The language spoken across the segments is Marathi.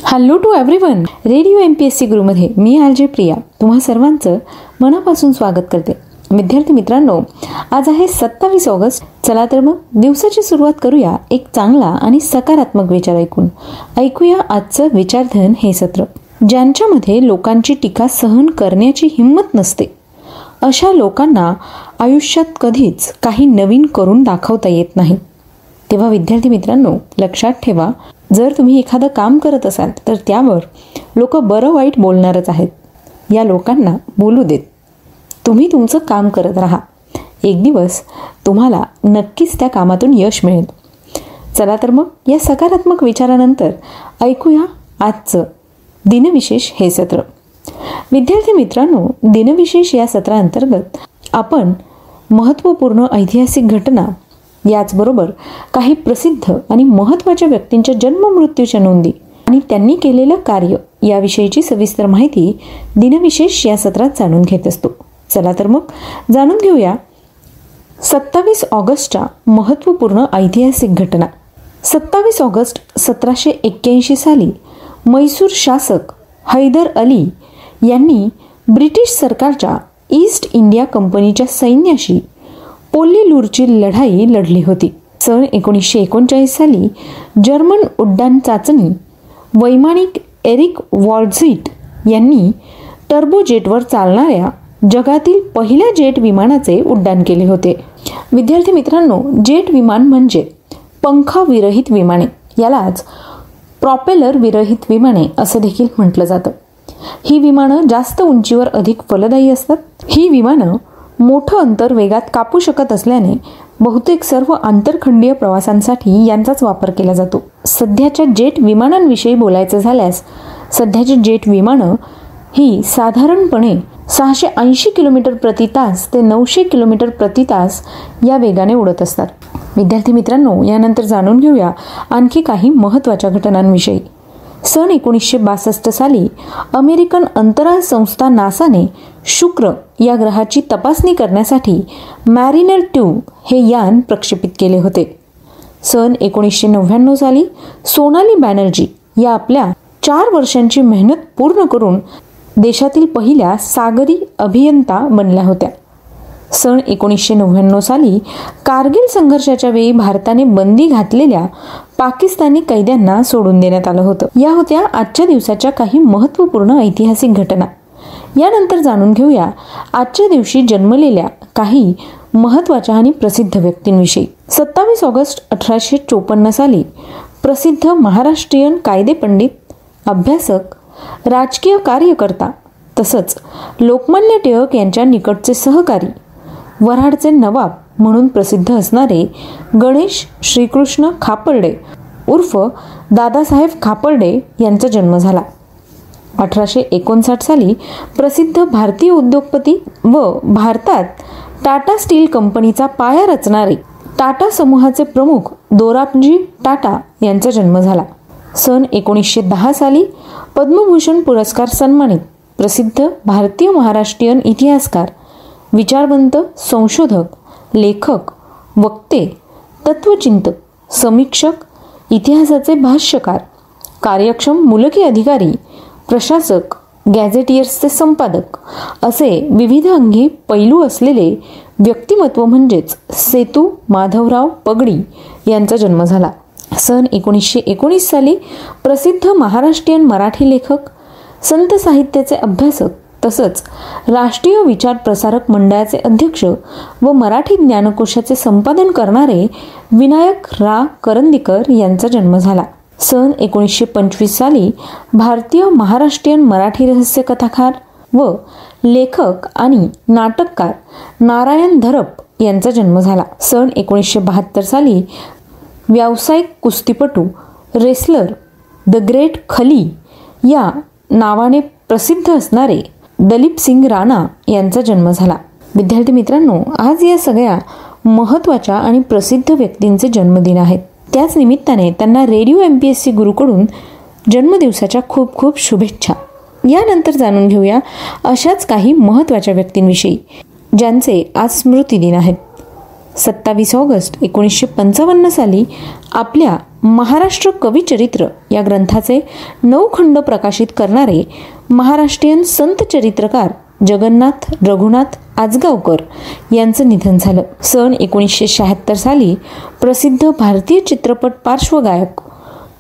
Hello to everyone. Radio MPSC गुरुमध्ये मी आरजे प्रिया तुम्हा सर्वांचं मनापासून स्वागत करते. विद्यार्थी मित्रांनो, आज आहे 27 ऑगस्ट. चला तर मग दिवसाची सुरुवात करूया एक चांगला आणि सकारात्मक विचार ऐकूया आजचं विचारधन हे सत्र. ज्यांच्यामध्ये लोकांची टीका सहन करण्याची हिंमत नसते अशा लोकांना आयुष्यात कधीच काही नवीन करून दाखवता येत नाही. तेव्हा विद्यार्थी मित्रांनो, लक्षात ठेवा, जर तुम्ही एखादं काम करत असाल तर त्यावर लोक बरं वाईट बोलणारच आहेत. या लोकांना बोलू देत, तुम्ही तुमचं काम करत राहा. एक दिवस तुम्हाला नक्कीच त्या कामातून यश मिळेल. चला तर मग या सकारात्मक विचारानंतर ऐकूया आजचं दिनविशेष हे सत्र. विद्यार्थी मित्रांनो, दिनविशेष या सत्राअंतर्गत आपण महत्त्वपूर्ण ऐतिहासिक घटना, याचबरोबर काही प्रसिद्ध आणि महत्त्वाच्या व्यक्तींच्या जन्म मृत्यूच्या नोंदी आणि त्यांनी केलेलं कार्य याविषयीची सविस्तर माहिती दिनविशेष या सत्रात जाणून घेत असतो. चला तर मग जाणून घेऊया 27 ऑगस्टच्या महत्त्वपूर्ण ऐतिहासिक घटना. 27 ऑगस्ट 1781 साली म्हैसूर शासक हैदर अली यांनी ब्रिटिश सरकारच्या ईस्ट इंडिया कंपनीच्या सैन्याशी पोल्लीलूरची लढाई लढली होती. सन 1939 साली जर्मन उड्डाण चाचणी वैमानिक एरिक वॉल्झिट यांनी टर्बोजेटवर चालणाऱ्या जगातील पहिल्या जेट विमानाचे उड्डाण केले होते. विद्यार्थी मित्रांनो, जेट विमान म्हणजे पंखाविरहित विमाने, यालाच प्रॉपेलर विरहित विमाने असं देखील म्हटलं जातं. ही विमानं जास्त उंचीवर अधिक फलदायी असतात. ही विमानं मोठं अंतर वेगात कापू शकत असल्याने बहुतेक सर्व आंतरखंडीय प्रवासांसाठी यांचाच वापर केला जातो. सध्याच्या जेट विमानांविषयी बोलायचं झाल्यास, सध्याची जेट विमानं ही साधारणपणे 680 किलोमीटर प्रति तास ते 900 किलोमीटर प्रति तास या वेगाने उडत असतात. विद्यार्थी मित्रांनो, यानंतर जाणून घेऊया आणखी काही महत्त्वाच्या घटनांविषयी. सन 1962 साली अमेरिकन अंतराळ संस्था नासाने शुक्र या ग्रहाची तपासणी करण्यासाठी मॅरिनर 2 हे यान प्रक्षेपित केले होते. सन 1999 साली सोनाली बॅनर्जी या आपल्या 4 वर्षांची मेहनत पूर्ण करून देशातील पहिल्या सागरी अभियंता बनल्या होत्या. सन 1999 साली कारगिल संघर्षाच्या वेळी भारताने बंदी घातलेल्या पाकिस्तानी कैद्यांना सोडून देण्यात आलं होतं. या होत्या आजच्या दिवसाच्या काही महत्त्वपूर्ण ऐतिहासिक घटना. यानंतर जाणून घेऊया आजच्या दिवशी जन्मलेल्या काही महत्त्वाच्या आणि प्रसिद्ध व्यक्तींविषयी. 27 ऑगस्ट 1854 साली प्रसिद्ध महाराष्ट्रीयन कायदेपंडित, अभ्यासक, राजकीय कार्यकर्ता तसंच लोकमान्य टिळक यांच्या निकटचे सहकारी, वऱ्हाडचे नवाब म्हणून प्रसिद्ध असणारे गणेश श्रीकृष्ण खापर्डे उर्फ दादासाहेब खापर्डे यांचा जन्म झाला. 1859 साली प्रसिद्ध भारतीय उद्योगपती व भारतात टाटा स्टील कंपनीचा पाया रचणारे टाटा समूहाचे प्रमुख दोराबजी टाटा यांचा जन्म झाला. सन 1910 साली पद्मभूषण पुरस्कार सन्मानित प्रसिद्ध भारतीय महाराष्ट्रीयन इतिहासकार, विचारवंत, संशोधक, लेखक, वक्ते, तत्वचिंतक, समीक्षक, इतिहासाचे भाष्यकार, कार्यक्षम मुलकी अधिकारी, प्रशासक, गॅझेटियर्सचे संपादक असे विविध अंगी पैलू असलेले व्यक्तिमत्व म्हणजेच सेतू माधवराव पगडी यांचा जन्म झाला. सन 1919 साली प्रसिद्ध महाराष्ट्रीयन मराठी लेखक, संत साहित्याचे अभ्यासक तसंच राष्ट्रीय विचार प्रसारक मंडळाचे अध्यक्ष व मराठी ज्ञानकोशाचे संपादन करणारे विनायक रा करंदीकर यांचा जन्म झाला. सन 1925 साली भारतीय महाराष्ट्रीयन मराठी रहस्य कथाकार व लेखक आणि नाटककार नारायण धरप यांचा जन्म झाला. सन 1972 साली व्यावसायिक कुस्तीपटू, रेसलर, द ग्रेट खली या नावाने प्रसिद्ध असणारे दलीप सिंग राणा यांचा जन्म झाला. विद्यार्थी मित्रांनो, आज या सगळ्या महत्त्वाच्या आणि प्रसिद्ध व्यक्तींचे जन्मदिन आहेत. त्याच निमित्ताने त्यांना रेडिओ MPSC गुरुकडून जन्मदिवसाच्या खूप खूप शुभेच्छा. यानंतर जाणून घेऊया अशाच काही महत्त्वाच्या व्यक्तींविषयी ज्यांचे आज स्मृतिदिन आहेत. 27 ऑगस्ट 1955 साली आपल्या महाराष्ट्र कविचरित्र या ग्रंथाचे 9 खंड प्रकाशित करणारे महाराष्ट्रीयन संत चरित्रकार जगन्नाथ रघुनाथ आजगावकर यांचं निधन झालं. सन 1976 साली प्रसिद्ध भारतीय चित्रपट पार्श्वगायक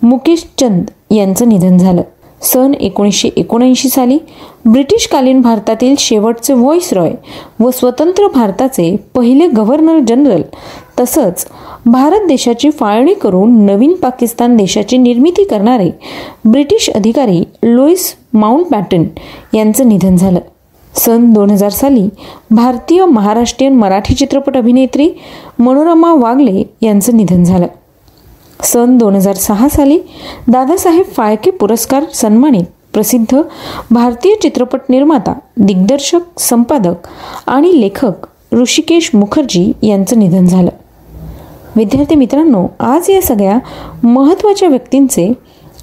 मुकेश चंद यांचं निधन झालं. सन 1979 साली ब्रिटिशकालीन भारतातील शेवटचे व्हॉइसरॉय व स्वतंत्र भारताचे पहिले गव्हर्नर जनरल तसंच भारत देशाची फाळणी करून नवीन पाकिस्तान देशाची निर्मिती करणारे ब्रिटिश अधिकारी लुईस माउंटबॅटन यांचं निधन झालं. सन 2000 साली भारतीय महाराष्ट्रीयन मराठी चित्रपट अभिनेत्री मनोरमा वागले यांचं निधन झालं. सन 2006 साली दादासाहेब फाळके पुरस्कार सन्मानित प्रसिद्ध भारतीय चित्रपट निर्माता दिग्दर्शक संपादक आणि लेखक ऋषिकेश मुखर्जी यांचं निधन झालं. विद्यार्थी मित्रांनो, आज या सगळ्या महत्त्वाच्या व्यक्तींचे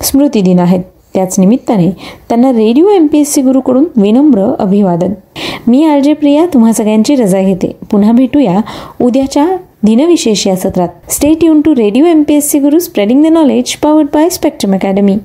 स्मृतिदिन आहेत. त्याच निमित्ताने त्यांना रेडिओ MPSC गुरुकडून विनम्र अभिवादन. मी RJ प्रिया तुम्हा सगळ्यांची रजा घेते. पुन्हा भेटूया उद्याच्या दिनविशेष या सत्रात. Stay tune to Radio MPSC Guru, spreading the knowledge, powered by Spectrum academy.